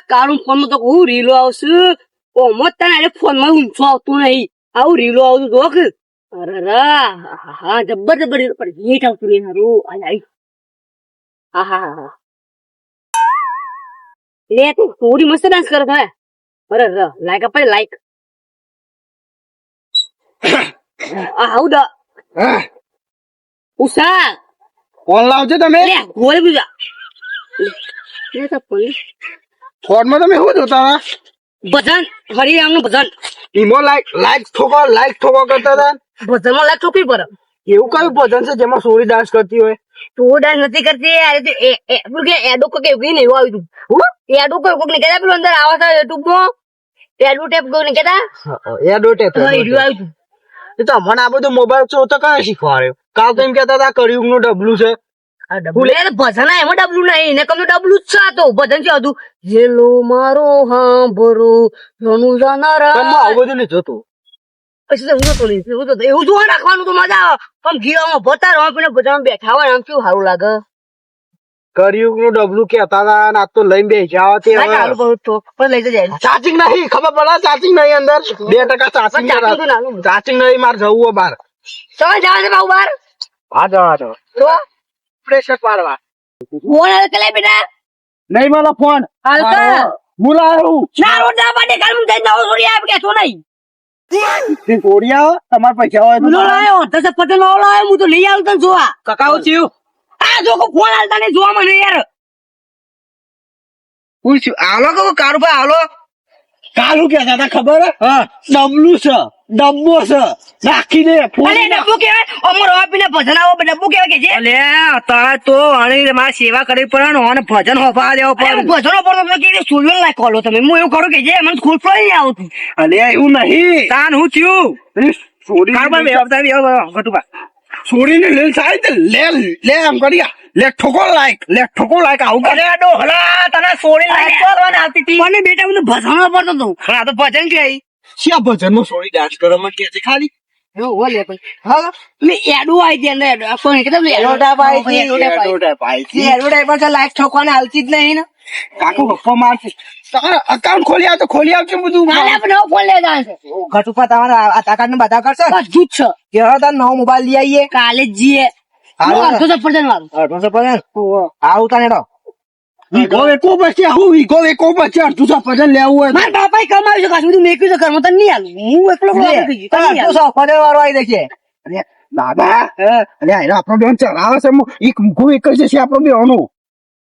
કાળું ફોન માં તો હું રીલો આવશે ઓમો તને ફોન માં ઊંચો આવતું નહીં આવું રીલો આવતું જો કે અરે હા જબ્બર જબ્બર રીલો પણ હીટ આવતું નહીં હારું હા હા હા લે તું થોડી મસ્ત ડાન્સ કરે છે અરે લાઈક આપે લાઈક હાઉડા ઉષા ફોન લાવજો તમે લે ગોળ બીજા લે તો પોલીસ ફોન માં તમે શું જોતા ભજન હરિરામ નું ભજન ઈમો લાઈક ઠોકો કરતા હતા ભજન માં લાઈક ઠોકવી પડે એવું કયું ભજન છે જેમાં સોરી ડાન્સ કરતી હોય તું ડાન્સ નથી કરતી યાર પેલું કે એડો કે એવું નહીં આવ્યું તું એડો કોક ને કહેતા પેલું અંદર આવા હતા યુટ્યુબ માં એડો ટેપ કોઈ ને કહેતા એડોટે આવ્યું તું એ તો મને આ બધું મોબાઈલ ચો તો કયા શીખવાડ્યો કાલ તો એમ કેતા હતા કળિયુગ નું ડબલું છે ભજન એમાં ડબલું નહીં ને કમ ડબલું જ છે આ તો ભજન છે હતું જેલો મારો હાંભરો રણુ જાનારા આવું બધું નહીં જોતું પછી તો હું તો નહીં એવું જોવા રાખવાનું તો મજા આવે આમ ગીરામાં ભરતા રહો પણ બધામાં બેઠા હોય આમ કેવું સારું લાગે કળિયુગ નું ડબલું કેતા હતા અને આ તો લઈને બેસી આવા તે પણ લઈ જાય ચાર્જિંગ નહીં ખબર પડે ચાર્જિંગ નહીં અંદર 2% ચાર્જિંગ નહીં મારે જવું બહાર તમે જવા છે બાબુ બાર હા જવા છો તો પ્રેશર પાડવા ફોન હાલ કે બેટા નહીં મારો ફોન હાલકા બોલાવું ના રોડ ના પાડે કાલ મું જઈને નવો છોડી આપ કે છો નહીં છોડિયા તમારા પૈસા હોય નો લાયો તો પતે નો લાયો હું તો લઈ આવું તને જોવા કકાઓ થયું આ જો કો ફોન હાલતા ને જોવા મને યાર પૂછ્યું આલો કે કારુભાઈ આલો કાલું કેતા હતા ખબર હા ડબલું છે ડબ્બો છે નાખી દે અલે ડબ્બુ કેવાય અમર આપીને ભજન આવો ડબ્બુ કેવાય કે જે અલે તારે તો આની મારી સેવા કરવી પડે ને અને ભજન હોફા દેવો પડે ભજનો પડતો કે સુલવેલ ના કોલો તમે હું એવું કરું કે જે મને ખુશ પડી નહીં આવતું અલે એવું નહીં તાન હું થયું છોડી છોડીને લે સાહેબ લે આમ કર્યા લે ઠોકો લાયક આવું કરે ડોહલા તને છોડી લાઈક કરવાની આવતી હતી મને બેટા મને ભજનો પડતો તો હા તો ભજન કે શિયા ભજનમાં છોડી ડાન્સ કરવા માં કે છે ખાલી એવું બોલે ભાઈ હા મે એડો આઈ દે ને એડો કોણ કે તમે એડોટા પાઈ એડો પર લાઈક ઠોકવાને હાલતી જ નહીં ને કાકુ ગપ્પા મારશે તારા અકાઉન્ટ ખોલી આવજો બધું કાલે આપણે નવો ફોન લઈ જવાનું છે ઘટુપા તમારા આધાર કાર્ડ નું બધા કરશે બધું જ છે કેવો તાર નવો મોબાઈલ લઈ આવીએ કાલે જ જઈએ આવું તાને એડો વીઘો વેકો પછી અડધું તો પજન લેવું હોય મારા બાપાએ કમાવ્યું છે કાશ બધું મેક્યું છે ઘરમાં તને નહીં આલું હું એકલો પટેલ વાળો આવી દેખે દાદા અરે આપણો બેન ચલાવે છે એક મૂકું એક જ છે આપણો બેનો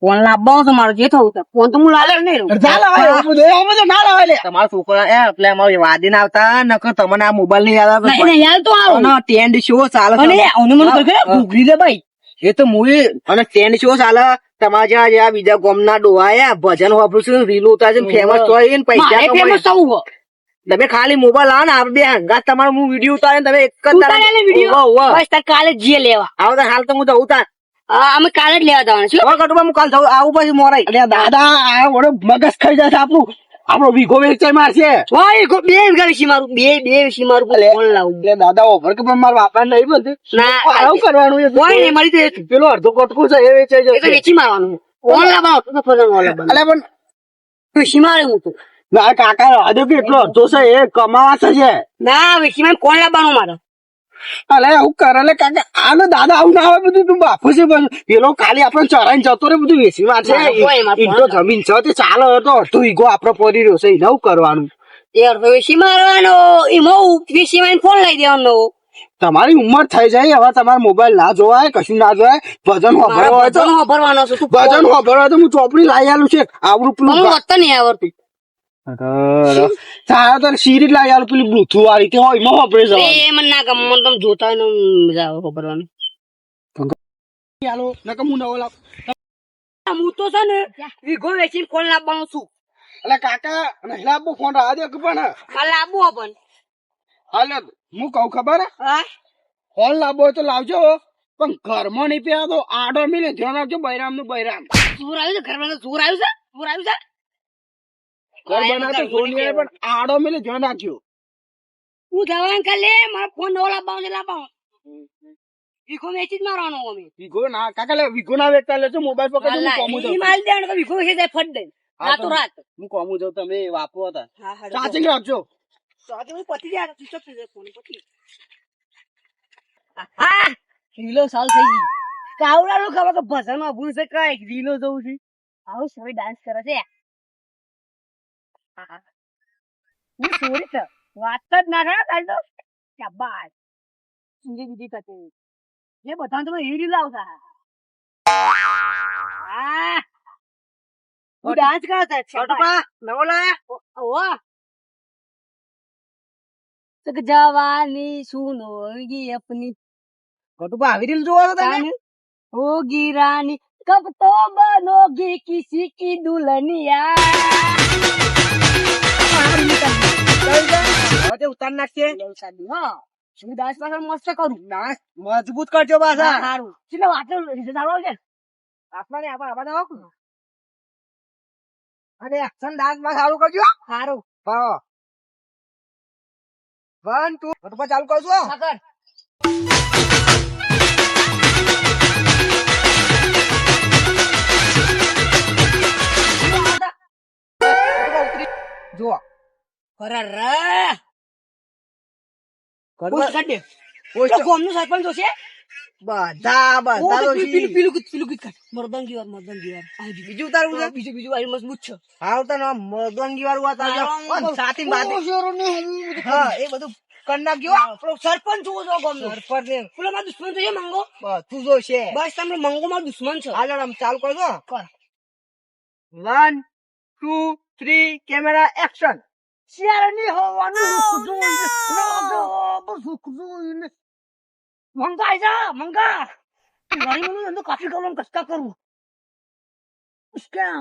ફોન લાવવાનો છે મારો જે થવું છે ફોન તો હું લાવે નહીં તમારા છોકરા એટલે અમારે વાદી ના આવતા નકર તમને આ મોબાઈલ નહીં યાદ આવે યાર તો આવો ટેન્ડ શો ચાલે અને આવને મને કહે ભૂગરી દે ભાઈ એ તો મુવી અને ટેન્ડ શો ચાલે તમારા જ્યાં બીજા ગામના ડોહાયા ભજન વાપરું છું રીલ ઉતારે છે ફેમસ થાય ને પૈસા ફેમસ થવું તમે ખાલી મોબાઈલ આવો ને આપણે બે હંગાત તમારો હું વિડીયો ઉતારે તમે એક જ કાલે જ જઈએ લેવા આવો તો હાલ તો હું જવું તાર અમે કાલે જ લેવા જવાના છે કટુબા હું કાલ જવું આવું પછી મોરાઈ અરે દાદા આ વડે મગજ ખાઈ જાય છે આપણો વીઘો વેચાઈ મારશે બે વિશી મારું બે વિશી મારું ફોન લાવું એટલે દાદા ઓફર કે પણ મારા બાપા નહીં બોલતી ના આવું કરવાનું કોઈ નહીં મારી તો પેલો અડધો કટકું છે એ વેચાઈ એ તો જશે વેચી મારવાનું ફોન લાવવાનો તો ફોન લાવવાનો અલે પણ વિશી મારે હું તો ના કાકા હજુ કેટલો અડધો છે એ કમાવા છે ના વિશી માં કોણ લાવવાનું મારે અલે આવું કરે એટલે કાકા આનો દાદા આવું ના આવે બધું તું બાપુ છે બધું પેલો ખાલી આપણે ચરાઈને જતો રે બધું વેચી માં છે ઈંટો જમીન છે તે ચાલો તો અડધો ઈગો આપડે પડી રહ્યો છે એને આવું કરવાનું એ અડધો વિશી મારવાનો એમાં વિશી માં ફોન લઈ દેવાનો તમારી ઉંમર થઈ જાય હવે તમારે મોબાઈલ ના જોવાય કશું ના જોવાય ભજન વાપરવા ભજન વાપરવાનો છે ભજન વાપરવા તો હું ચોપડી લાવી આલું છે આવડું પેલું હું વત્તા નહીં આવડતું તારા તારે સીરી લાવી આલું પેલી બ્લુથુથ વાળી તે હોય એમાં વાપરે જવાનું એ મને ના ગમે મને તમે જોતા હોય ને મજા આવે વાપરવાની હાલો નકમ હું નવો લાવ હું તો છે ને વીઘો વેચીને ફોન લાવવાનો છું એટલે કાકા નહીં લાવવો ફોન રાહ દે પણ કાલે લાવવો પણ હાલે હું કઉ ખબર હા ફોન લાવવો હોય તો લાવજો પણ ઘરમાં નહીં પીવા તો આડો મિલે ધ્યાન રાખજો બૈરામ નું બૈરામ ચોર આવ્યું છે ઘરમાં ચોર આવ્યું છે ચોર આવ્યું છે ઘર બનાવતો જોઈ પણ આડો મિલે ધ્યાન રાખજો હું જવાન કાલે મારો ફોન નવો લાવવાનો છે લાવવાનો વીઘો વેચી જ મારવાનો અમે વીઘો ના કાકા લે વીઘો ના વેચતા લેજો મોબાઈલ પકડી હું કોમું ઈ માલ દેવાનો તો વીઘો વેચી જાય ફટ દે રાતો રાત હું કોમું જાઉં તમે વાપરો હતા હા હા ચાચી રાખજો પતી જાય ચૂપ થઈ જાય ફોન પતી હા રીલો સાલ થઈ ગઈ કાવડાનો ખબર કે ભજનમાં ભૂલ છે કઈ રીલો જવું છે આવું સવે ડાન્સ કરે છે હા હા હું સોરી સર વાત જ ના કરે તારી તો શાબાશ સુંજી દીદી કતે જે બધા તમે એ રીલ આવતા હા હું ડાન્સ કરતા શાબાશ નવો લાયા ઓ તક જવાની સુનોगी अपनी ગટુબા આવી રીલ જોવો છો તમે होगी रानी कब तो बनोगी किसी की दुल्हनिया હવે ઉતાર નાખશે હા હું ડાન્સ પાછળ મસ્ત કરું નાશ મજબૂત કરજો પાછા સારું એટલે વાતો રિઝલ્ટ આવો છે આસમાને આવા આવો અને એક્શન ડાન્સ માં સારું કરજો સારું હા 1 2 ગટુબા ચાલુ કરજો મકર જુઓ અરે ગટુબા કાઢે પોસ્ટ ગોમનું સરપંચ છે બધા પેલું પેલું ગીત કાઢ મર્દંગી વાર બીજું ઉતારવું છે બીજું આવી મજબૂત છે હા ઉતાર મગનગી વાળું ઉતારજો સાથી બાદ હા એ બધું કરી નાખજો પેલો સરપંચ જોવો છો ગોમનો સરપંચ ને પેલો મારો દુશ્મન છે મંગો બધું જોશે બસ તમે મંગો મારો દુશ્મન છે હાલો આમ ચાલુ કરજો કર 1 2 3 કેમેરા એક્શન શિયાળની હવાનું જોઈને મંગા છે મંગા ગાડી મને તો કાફી કરું કસકા કરું ઉસ્કા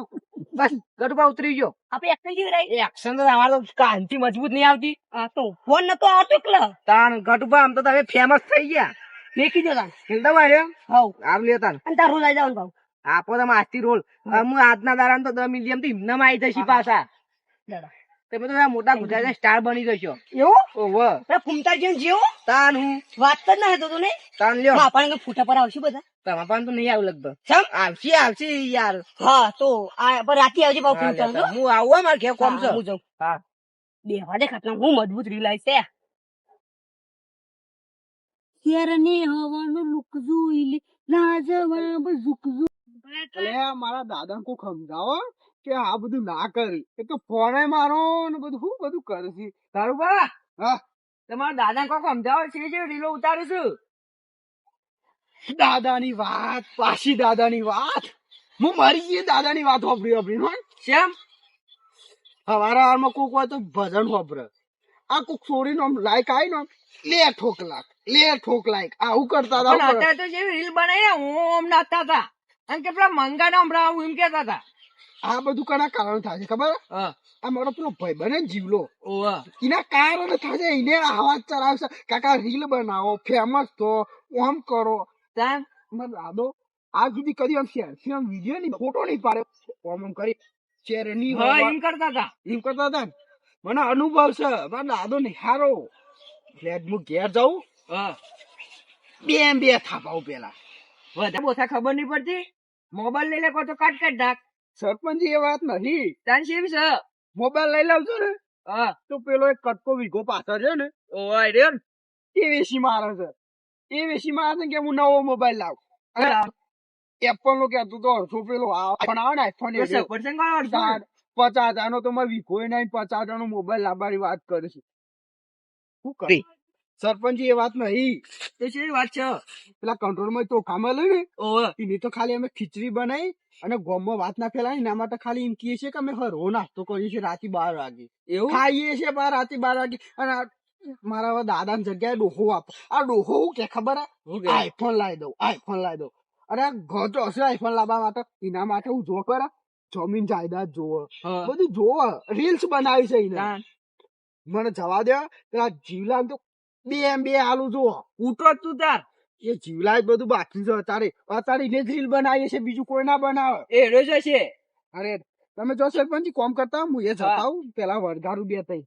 બસ ગટુબા ઉતરી ગયો આપણે એક્શન જેવી રહી એક્શન તો અમારે તો કાંતિ મજબૂત નહીં આવતી આ તો ફોન નતો આવતો એકલા તાન ગટુબા આમ તો તમે ફેમસ થઈ ગયા મેકી દો તાન હિલતા વાળ્યો હાઉ આવ લ્યો તાન અને તાર રોજ આવી જવાનું ભાવ આપો તમે આજથી રોલ હું આજના દાડા તો 10 મિલિયન થી હિમનામાં આવી જશે પાછા દાદા તમે તો મોટા ગુજરાતી સ્ટાર બની જશો એવું ઓહો અરે ફૂમતાર જેમ જેવો તાન હું વાત જ ના હતો તો ને તાન લ્યો આપણને ફૂટા પર આવશે બધા તમારા પાસે તો નહીં આવું લગભગ સમ આવશે યાર હા તો આ પર રાતે આવજે ભાવ હા, ફૂમતાર લ્યો, હું આવું મારે ઘેર કોમ છે હું જાઉં હા દેવા દે ખાતલા હું મજબૂત રિલાઈઝ છે શેરની હવાનું લુક જોઈ લે લાજવાબ ઝુક એટલે મારા દાદા કો સમજાવો કે આ બધું ના કરી એ તો ફોને મારો ને બધું શું બધું કરે છે તારું બા હા તમારા દાદા કોક સમજાવો છે રીલો ઉતારું છું દાદાની વાત પાછી દાદાની વાત હું મરી ગઈ દાદાની વાત વાપરી હો કેમ હવારા હારમાં કોક હોય તો ભજન વાપરે આ કોક છોડી નો લાયક આવી નો લે ઠોક લાયક આવું કરતા પણ હતા અત્યારે તો જેવી રીલ બનાવી ને ઓમ નાચતા હતા અને કે પેલા મંગાને હમણાં હું એમ કેતા હતા આ બધું કના કારણ થાય છે ખબર હા આ મારો પેલો ભાઈ બને જીવલો ઓવા એના કારણે થાય એને આવાજ ચલાવશે કાકા રીલ બનાવો ફેમસ તો આમ કરો તાન મારો દાદો આ સુધી કદી આમ શેર વિડીયો નહીં ફોટો નહીં પાડે આમ કરી શેર નહીં હા એમ કરતા હતા એમ કરતા હતા ને મને અનુભવ છે મારો દાદો નિહારો એટલે હું ઘેર જાઉં હા બે થાપાવું પેલા વધારે ઓછા ખબર નહીં પડતી મોબાઈલ લઈ લે કો તો કાટ નાખ સરપંચ એ વાત નથી તાન શેમ છે મોબાઈલ લઈ લાવજો ને હા તો પેલો એક કટકો વીઘો પાછળ છે ને ઓય રે એ વેસી મારે છે કે હું નવો મોબાઈલ લાવ એપલ નો કેતું તો અડધો પેલો આઈફોન આવે ને આઈફોન 50,000 નો તો મેં વીઘો નહીં 50,000 નો મોબાઈલ લાવવાની વાત કરે છે શું કરે સરપંચ એ વાત નહીં તો શેની વાત છે પેલા કંટ્રોલ માં તો કામ લઈ ને ઓવે એની તો ખાલી અમે ખીચડી બનાવી અને ગોમમાં વાત ના ફેલાય એના માટે ખાલી એમ કહીએ છીએ કે અમે હરો નાસ્તો કરીએ છીએ રાતે 12 વાગે એવું ખાઈએ છીએ રાતે 12 વાગે અને મારા હવે દાદાની જગ્યાએ ડોહો વાપર આ ડોહો હું કે ખબર આઈફોન લાવી દઉં અરે ઘર હશે આઈફોન લાવવા માટે એના માટે હું જો કરા જમીન જાયદાદ જોવો બધું જોવો રીલ્સ બનાવી છે એને મને જવા દે પેલા જીવલા તો બે આલુ જોવો ઉઠો તું તાર એ જીવલા જ બધું બાકી છે અત્યારે એને જ રીલ બનાવીએ છે બીજું કોઈ ના બનાવે એ રોજ છે અરે તમે જો સરપંચ કોમ કરતા હું એ જતા હું પેલા વરગારું બે તઈ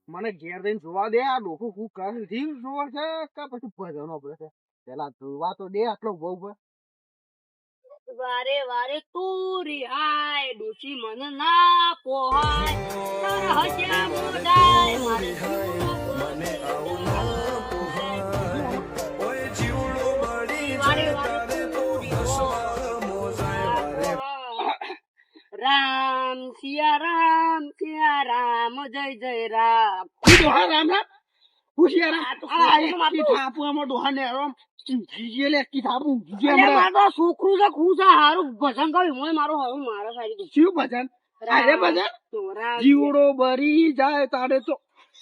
મને ઘેર જઈને જોવા દે આ લોકો શું કરે રીલ જોવા છે કે પછી ભજનો પડે છે પેલા જોવા તો દે આટલો બહુ વારે વારે તું રિહાય ડોશી મન ના પોહાય તારા હસ્યા મોઢાય મારે વારે વારે તું રિહાય. રામ સિયા રામ જય જય રામ. ડોહા રામ રામ ખુશી રામ આ તો આ ખુશી રામ કી થાપુ આમાં ડોહા ને આમ જીજે લે કી થાપુ જીજે અરે હમણાં મારો છોકરું છે ખુશ છે હારું ભજન ગાયું મોય મારો હારું મારા સારી શિવ ભજન અરે ભજન જીવડો બરી જાય તારે તો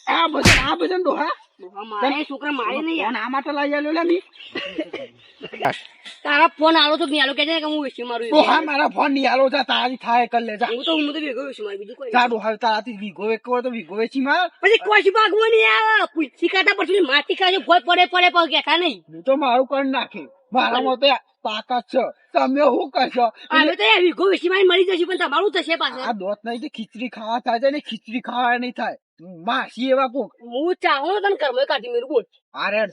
આ ભજન ડોહા મારે છોકરા મારે નહીં ફોન આ માટે લઈ આલ્યો લે ની તારા ફોન આલો તો નહીં આલો કે છે કે હું વેચી મારું ડોહા મારા ફોન ની આલો જા તારી થાય કર લે જા હું તો ભેગો વેચી મારું બીજું કોઈ જા ડોહા તારાથી વીઘો વેચવો તો વીઘો વેચી માર પછી કોઈ ભાગવો નહીં આવે પૂછી કાઢા પછી માટી કાઢે ભોય પડે પણ કહેતા નહીં હું તો મારું કરી નાખે મારામાં તો તાકાત છે તમે શું કરશો અમે તો એ વિઘો વેચી મારી મરી જશે પણ તમારું થશે પાછળ આ દોત નહીં કે ખીચડી ખાવા થાય છે ને ખીચડી ખાવા નહીં થાય માસી એવા કોક હું ચાહું તને કર્મ કાઢી મેરું બોલ અરે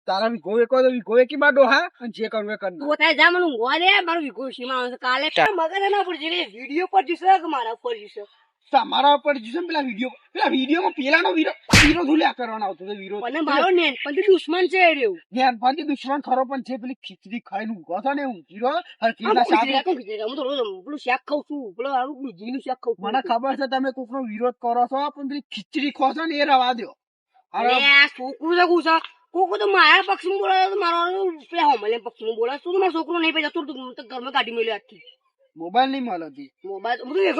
તારા વીઘો વેકો તો વીઘો વેકી માં ડોહા અને જે કરવું એ કર નાખ. તું થાય જા મને ઊંઘવા દે મારું વિઘો વેચી માં આવે છે કાલે મગજ ના પડશે વિડીયો પર જશે કે મારા પર જશે તમારા ઉપર જશે ને પેલા વિડીયોમાં પેલાનો વિરોધ ધુલ્યા કરવાનો આવતો હતો વિરોધ અને મારો નેન પણ દુશ્મન છે એ રહ્યું જ્ઞાનપાથી દુશ્મન ખરો પણ છે પેલી ખીચડી ખાઈને ઊંઘો છો ને ઊંઘી હરકીના શાક હું તો રોજ પેલું શાક ખાઉં છું પેલું આવું બીજીનું શાક ખાઉં છું મને ખબર છે તમે કોકનો વિરોધ કરો છો પણ પેલી ખીચડી ખો છો ને એ રવા દો અરે આ છોકરું છે ગુસા કોકો તો મારા પક્ષમાં બોલે તો મારો પેલા હોમલે પક્ષમાં બોલે તું તો મારો છોકરો નહીં પૈસા તું ઘરમાં કાઢી મેળ્યો આજથી મોબાઈલ નહીં મળતી મોબાઈલ